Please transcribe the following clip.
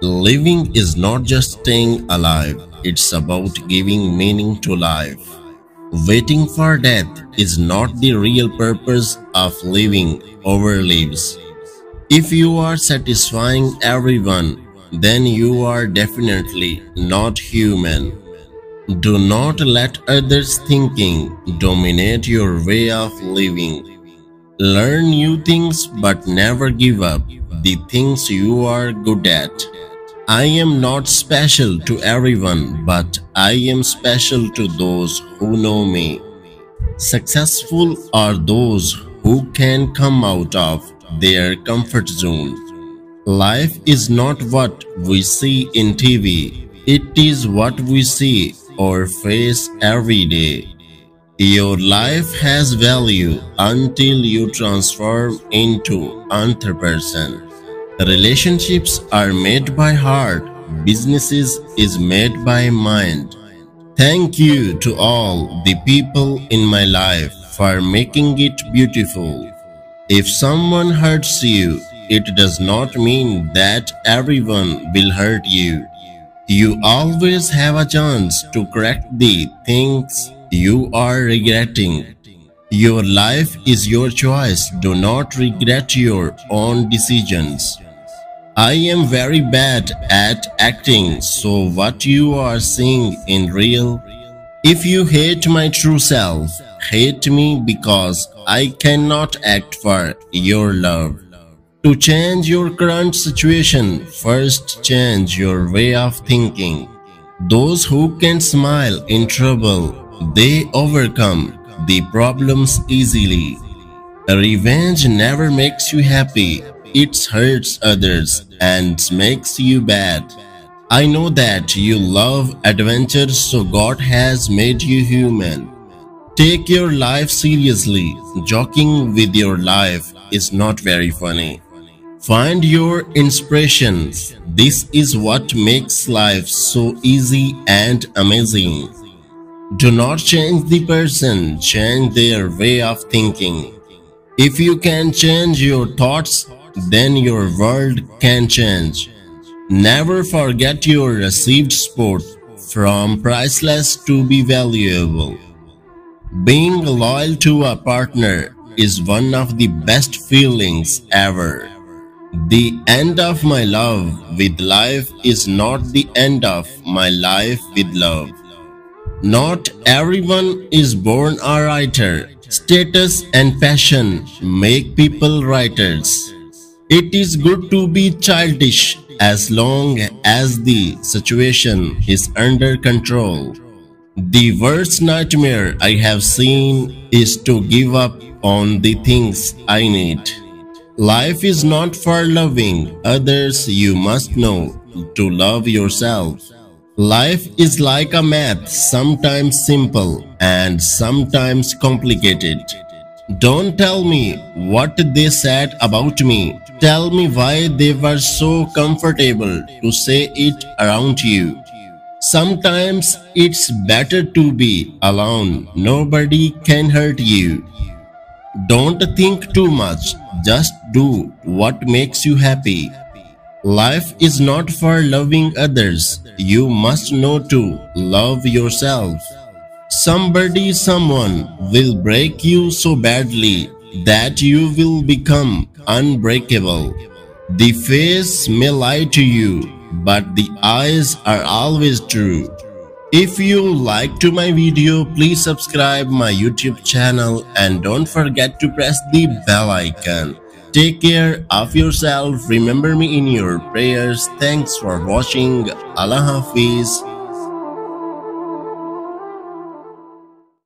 Living is not just staying alive, it's about giving meaning to life. Waiting for death is not the real purpose of living or lives. If you are satisfying everyone, then you are definitely not human. Do not let others' thinking dominate your way of living. Learn new things but never give up the things you are good at. I am not special to everyone, but I am special to those who know me. Successful are those who can come out of their comfort zone. Life is not what we see in TV, it is what we see or face every day. Your life has value until you transform into another person. Relationships are made by heart, businesses is made by mind. Thank you to all the people in my life for making it beautiful. If someone hurts you, it does not mean that everyone will hurt you. You always have a chance to correct the things you are regretting. Your life is your choice. Do not regret your own decisions. I am very bad at acting, so what you are seeing in real. If you hate my true self, hate me because I cannot act for your love. To change your current situation, first change your way of thinking. Those who can smile in trouble, they overcome the problems easily. Revenge never makes you happy. It hurts others and makes you bad. I know that you love adventure, so God has made you human. Take your life seriously. Joking with your life is not very funny. Find your inspirations. This is what makes life so easy and amazing. Do not change the person, change their way of thinking. If you can change your thoughts, then your world can change. Never forget your received support, from priceless to be valuable. Being loyal to a partner is one of the best feelings ever. The end of my love with life is not the end of my life with love. Not everyone is born a writer. Status and passion make people writers. It is good to be childish as long as the situation is under control. The worst nightmare I have seen is to give up on the things I need. Life is not for loving others, you must know to love yourself. Life is like a math, sometimes simple and sometimes complicated. Don't tell me what they said about me. Tell me why they were so comfortable to say it around you. Sometimes it's better to be alone. Nobody can hurt you. Don't think too much. Just do what makes you happy. Life is not for loving others. You must know to love yourself. Someone will break you so badly that you will become unbreakable. The face may lie to you, but the eyes are always true. If you liked my video, please subscribe my YouTube channel and don't forget to press the bell icon. Take care of yourself. Remember me in your prayers. Thanks for watching. Allah Hafiz.